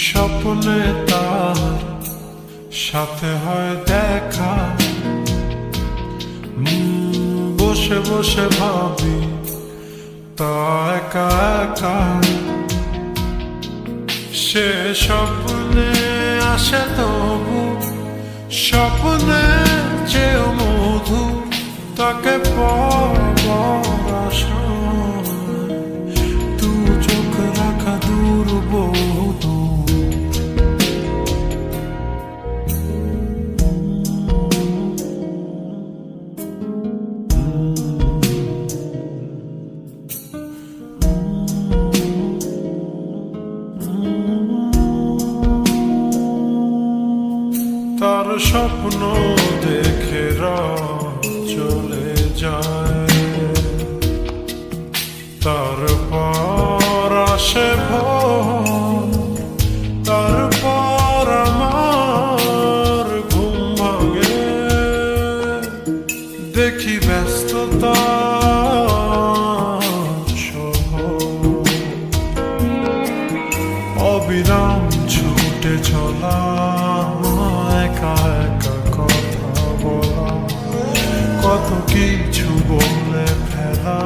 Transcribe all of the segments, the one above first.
স্বপ্নে তার সাথে হয় দেখা, বসে বসে ভাবি তা একা একা। সে স্বপ্নে আসে তবু স্বপ্নে চেয়েও মধু, তাকে পাবার আশায় তু চোখ রাখা দূর বহু। তার স্বপ্ন দেখে রাত চলে যায়, তারপর আসে ভোর, তারপর আমার ঘুম ভাঙে। দেখি ব্যস্ততা অবিরাম ছুটে চলা, একা একা কথা বলা, কত কিছু বলে ফেলা,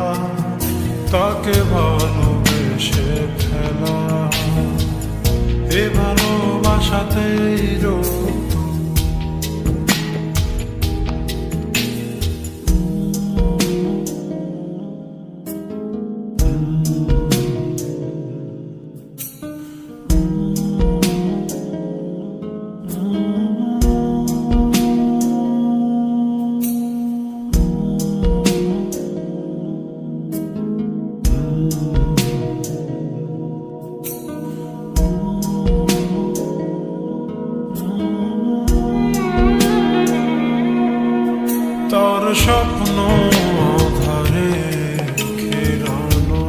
তাকে ভালোবেসে ফেলা। এ ভালোবাসাতেই রত তার স্বপ্ন আধারে ঘেরানো,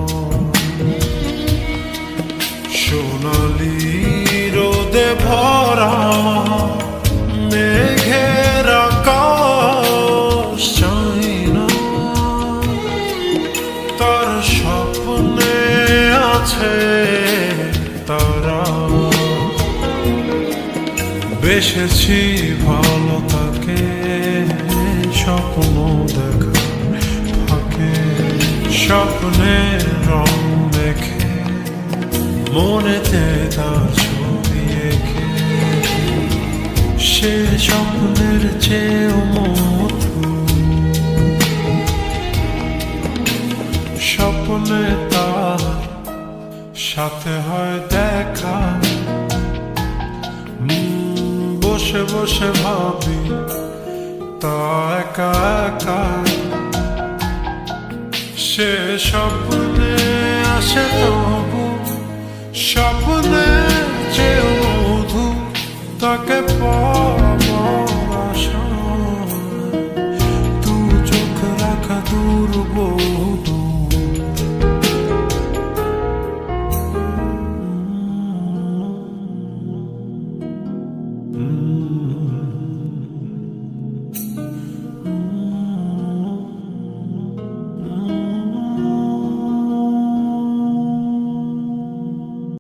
সোনালি রোদে ভরা মেঘের আকাশ চাই না। তার স্বপ্নে আছে তারা, বেসেছি ভালো তাকে স্বপ্ন দেখা ফাঁকে। স্বপ্নের রং দেখে মনেতে তার ছবি এঁকে, সে স্বপ্নের চেয়েও মধু। স্বপ্নে তার সাথে হয় দেখা, বসে বসে ভাবি তা একা একা। সে স্বপ্নে আসে তবু স্বপ্নে চেয়েও মধু, তাকে